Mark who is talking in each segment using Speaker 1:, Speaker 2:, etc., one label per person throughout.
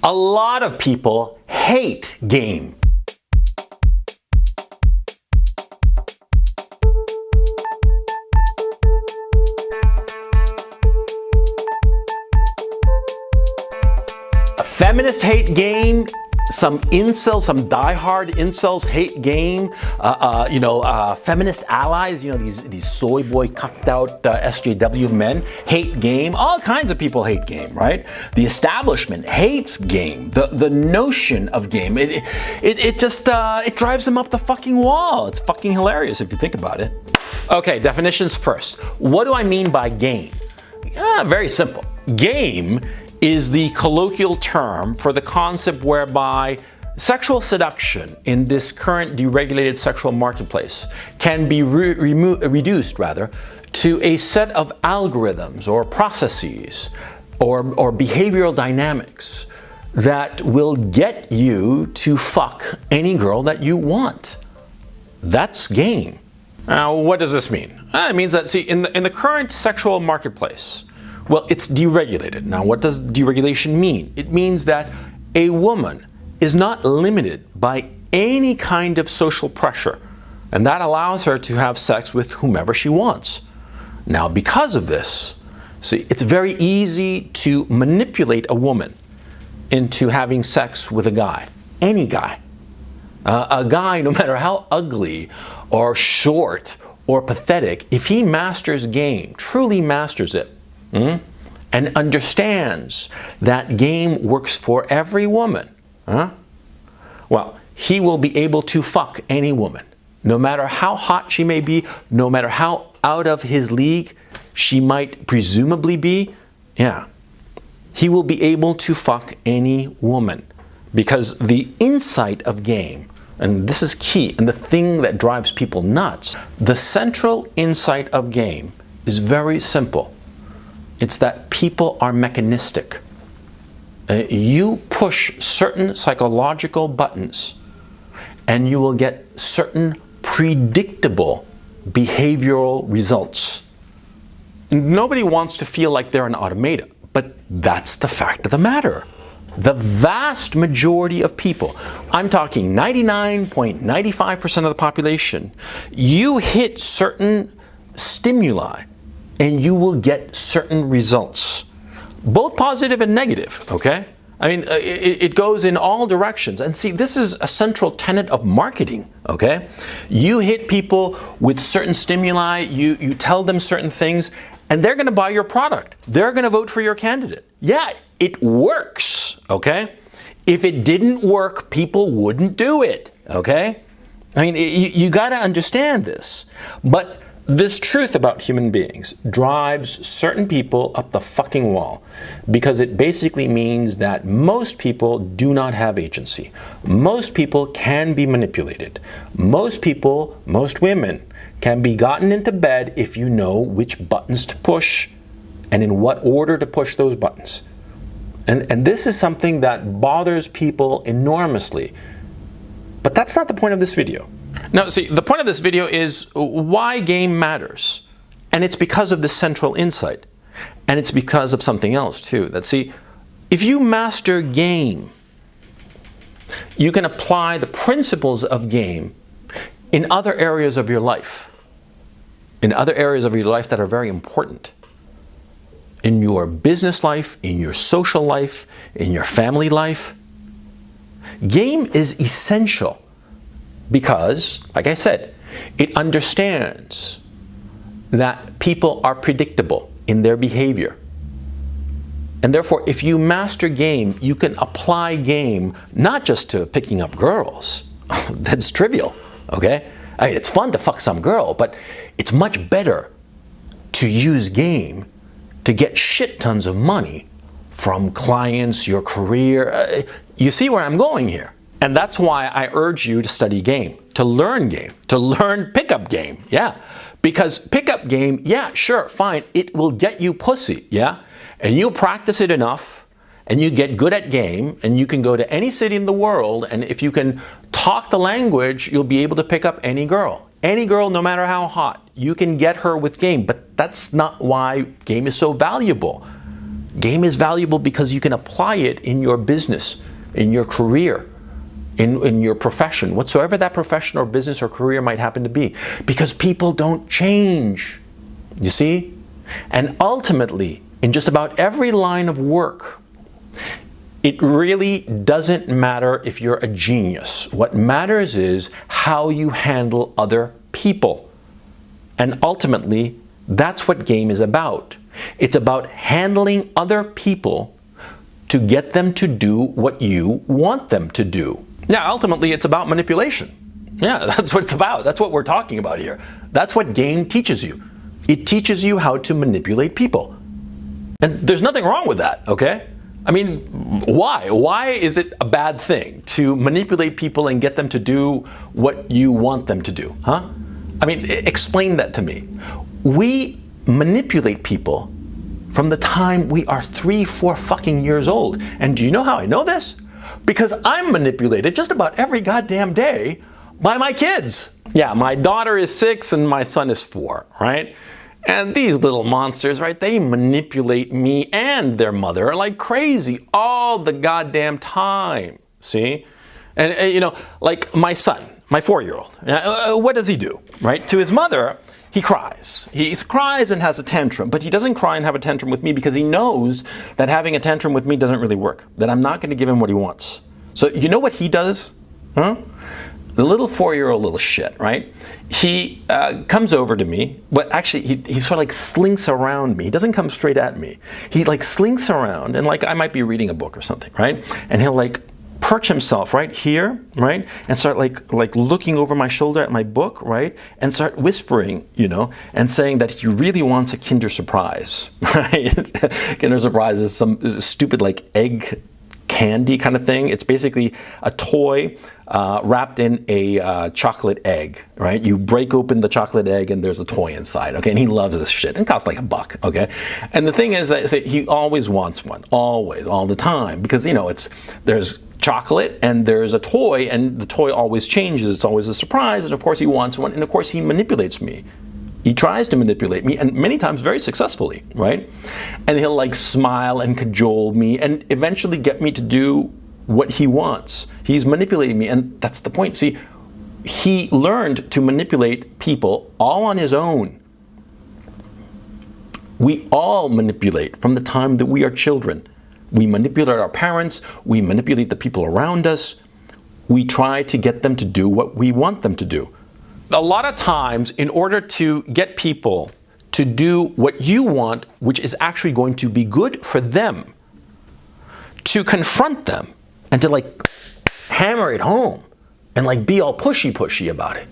Speaker 1: A lot of people hate game. Feminists hate game. Some incels, some diehard incels hate game. Feminist allies, these soy boy cucked out SJW men hate game. All kinds of people hate game, right? The establishment hates game. The notion of game, it just drives them up the fucking wall. It's fucking hilarious if you think about it. Okay, definitions first. What do I mean by game? Very simple. Game is the colloquial term for the concept whereby sexual seduction in this current deregulated sexual marketplace can be reduced to a set of algorithms or processes or behavioral dynamics that will get you to fuck any girl that you want. That's game. Now, what does this mean? It means that, in the current sexual marketplace, well, it's deregulated. Now, what does deregulation mean? It means that a woman is not limited by any kind of social pressure, and that allows her to have sex with whomever she wants. Now, because of this, it's very easy to manipulate a woman into having sex with a guy, any guy. A guy, no matter how ugly or short or pathetic, if he masters game, truly masters it, and understands that game works for every woman, well, he will be able to fuck any woman, no matter how hot she may be, no matter how out of his league she might presumably be. Yeah, he will be able to fuck any woman, because the insight of game, and this is key, and the thing that drives people nuts, the central insight of game is very simple. It's that people are mechanistic. You push certain psychological buttons and you will get certain predictable behavioral results. Nobody wants to feel like they're an automaton, but that's the fact of the matter. The vast majority of people, I'm talking 99.95% of the population, you hit certain stimuli and you will get certain results, both positive and negative, okay? I mean, it goes in all directions. And this is a central tenet of marketing, okay? You hit people with certain stimuli, you tell them certain things, and they're gonna buy your product. They're gonna vote for your candidate. Yeah, it works, okay? If it didn't work, people wouldn't do it, okay? I mean, you gotta understand this. But this truth about human beings drives certain people up the fucking wall, because it basically means that most people do not have agency. Most people can be manipulated. Most people, most women, can be gotten into bed if you know which buttons to push and in what order to push those buttons. And this is something that bothers people enormously. But that's not the point of this video. Now, the point of this video is why game matters. And it's because of the central insight. And it's because of something else, too. That, if you master game, you can apply the principles of game in other areas of your life. In other areas of your life that are very important. In your business life, in your social life, in your family life. Game is essential. Because, like I said, it understands that people are predictable in their behavior. And therefore, if you master game, you can apply game not just to picking up girls. That's trivial, okay? I mean, it's fun to fuck some girl, but it's much better to use game to get shit tons of money from clients, your career. You see where I'm going here? And that's why I urge you to study game, to learn pickup game, yeah. Because pickup game, yeah, sure, fine, it will get you pussy, yeah. And you practice it enough, and you get good at game, and you can go to any city in the world, and if you can talk the language, you'll be able to pick up any girl. Any girl, no matter how hot, you can get her with game. But that's not why game is so valuable. Game is valuable because you can apply it in your business, in your career, in your profession, whatsoever that profession or business or career might happen to be, because people don't change, you see? And ultimately, in just about every line of work, it really doesn't matter if you're a genius. What matters is how you handle other people. And ultimately, that's what game is about. It's about handling other people to get them to do what you want them to do. Now, ultimately, it's about manipulation. Yeah, that's what it's about. That's what we're talking about here. That's what game teaches you. It teaches you how to manipulate people. And there's nothing wrong with that, okay? I mean, why? Why is it a bad thing to manipulate people and get them to do what you want them to do, huh? I mean, explain that to me. We manipulate people from the time we are 3, 4 fucking years old. And do you know how I know this? Because I'm manipulated just about every goddamn day by my kids. Yeah, my daughter is 6 and my son is 4, right? And these little monsters, right, they manipulate me and their mother like crazy all the goddamn time, see? And you know, like my son, my 4-year-old, what does he do, right? To his mother, he cries. He cries and has a tantrum, but he doesn't cry and have a tantrum with me because he knows that having a tantrum with me doesn't really work, that I'm not going to give him what he wants. So you know what he does? Huh? The little 4-year-old little shit, right? He comes over to me, but actually he sort of like slinks around me. He doesn't come straight at me. He like slinks around, and like I might be reading a book or something, right? And he'll like perch himself right here, right? And start like looking over my shoulder at my book, right? And start whispering, you know, and saying that he really wants a Kinder Surprise, right? Kinder Surprise is some stupid like egg candy kind of thing. It's basically a toy wrapped in a chocolate egg, right? You break open the chocolate egg and there's a toy inside, okay? And he loves this shit. It costs like $1, okay? And the thing is that he always wants one, always, all the time, because, you know, there's chocolate and there's a toy, and the toy always changes. It's always a surprise, and of course he wants one, and of course he manipulates me. He tries to manipulate me, and many times very successfully, right? And he'll like smile and cajole me and eventually get me to do what he wants. He's manipulating me, and that's the point. See, he learned to manipulate people all on his own. We all manipulate from the time that we are children. We manipulate our parents, we manipulate the people around us. We try to get them to do what we want them to do. A lot of times, in order to get people to do what you want, which is actually going to be good for them, to confront them and to like hammer it home and like be all pushy about it,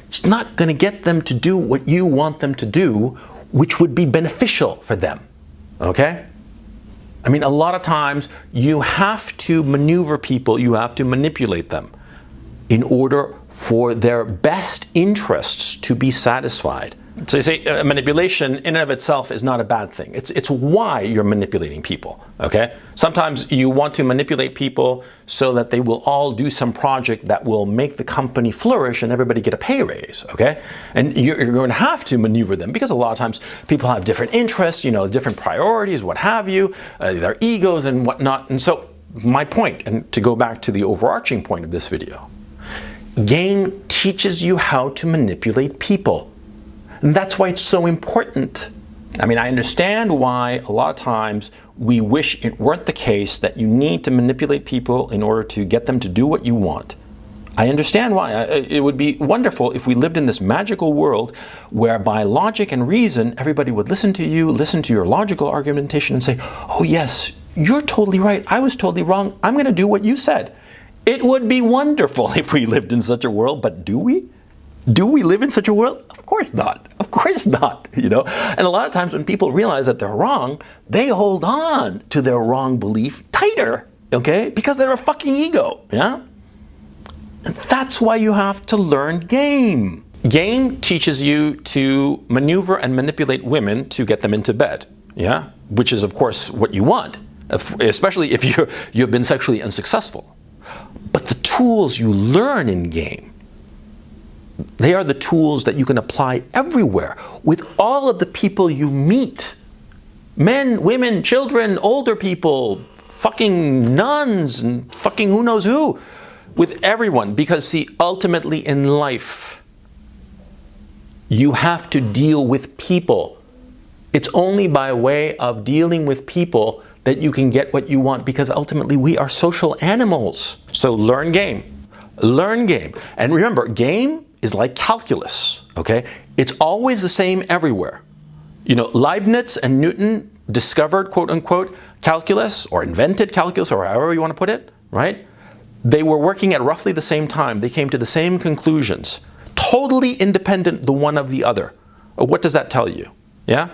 Speaker 1: it's not going to get them to do what you want them to do, which would be beneficial for them, okay? I mean, a lot of times you have to maneuver people, you have to manipulate them in order for their best interests to be satisfied. So you say manipulation in and of itself is not a bad thing. It's why you're manipulating people, okay? Sometimes you want to manipulate people so that they will all do some project that will make the company flourish and everybody get a pay raise, okay? And you're going to have to maneuver them because a lot of times people have different interests, you know, different priorities, what have you, their egos and whatnot. And so my point, and to go back to the overarching point of this video, game teaches you how to manipulate people. And that's why it's so important. I mean, I understand why a lot of times we wish it weren't the case that you need to manipulate people in order to get them to do what you want. I understand why. It would be wonderful if we lived in this magical world where by logic and reason, everybody would listen to you, listen to your logical argumentation and say, oh yes, you're totally right. I was totally wrong. I'm going to do what you said. It would be wonderful if we lived in such a world, but do we? Do we live in such a world? Of course not. Of course not, you know? And a lot of times when people realize that they're wrong, they hold on to their wrong belief tighter, okay? Because they're a fucking ego, yeah? And that's why you have to learn game. Game teaches you to maneuver and manipulate women to get them into bed, yeah? Which is, of course, what you want, especially if you've been sexually unsuccessful. But the tools you learn in game, they are the tools that you can apply everywhere with all of the people you meet. Men, women, children, older people, fucking nuns, and fucking who knows who. With everyone. Because see, ultimately in life, you have to deal with people. It's only by way of dealing with people that you can get what you want, because ultimately we are social animals. So learn game. Learn game. And remember, game is like calculus, okay? It's always the same everywhere. You know, Leibniz and Newton discovered, quote unquote, calculus, or invented calculus, or however you want to put it, right? They were working at roughly the same time. They came to the same conclusions. Totally independent the one of the other. What does that tell you? Yeah?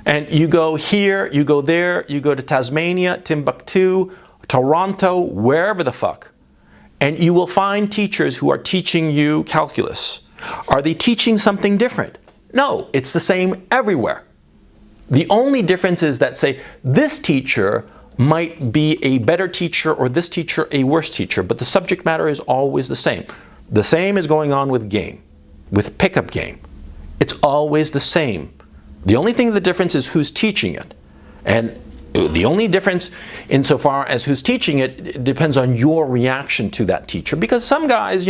Speaker 1: And you go here, you go there, you go to Tasmania, Timbuktu, Toronto, wherever the fuck. And you will find teachers who are teaching you calculus. Are they teaching something different? No, it's the same everywhere. The only difference is that, say, this teacher might be a better teacher or this teacher a worse teacher, but the subject matter is always the same. The same is going on with game, with pickup game. It's always the same. The only thing the difference is who's teaching it. And the only difference insofar as who's teaching it depends on your reaction to that teacher. Because some guys,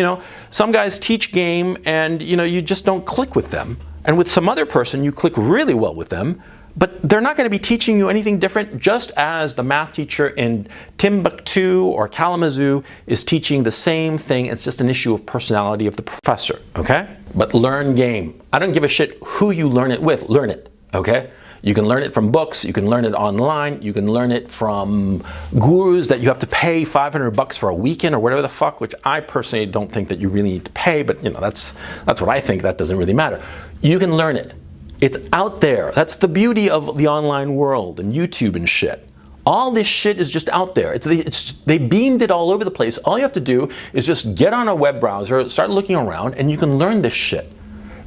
Speaker 1: some guys teach game and, you just don't click with them. And with some other person, you click really well with them. But they're not going to be teaching you anything different, just as the math teacher in Timbuktu or Kalamazoo is teaching the same thing. It's just an issue of personality of the professor, okay? But learn game. I don't give a shit who you learn it with. Learn it, okay? You can learn it from books. You can learn it online. You can learn it from gurus that you have to pay $500 for a weekend or whatever the fuck, which I personally don't think that you really need to pay, but that's what I think. That doesn't really matter. You can learn it. It's out there. That's the beauty of the online world and YouTube and shit. All this shit is just out there. They beamed it all over the place. All you have to do is just get on a web browser, start looking around, and you can learn this shit.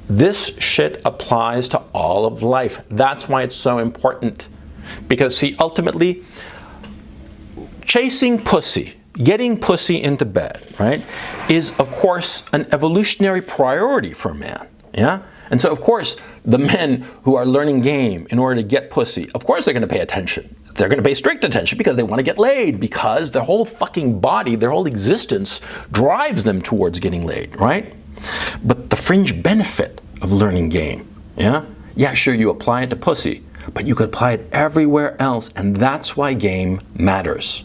Speaker 1: This shit applies to all of life. That's why it's so important. Because see, ultimately, chasing pussy, getting pussy into bed, right, is of course an evolutionary priority for man. Yeah? And so, of course, the men who are learning game in order to get pussy, of course they're going to pay attention. They're going to pay strict attention because they want to get laid, because their whole fucking body, their whole existence drives them towards getting laid, right? But the fringe benefit of learning game, yeah, sure, you apply it to pussy, but you could apply it everywhere else, and that's why game matters.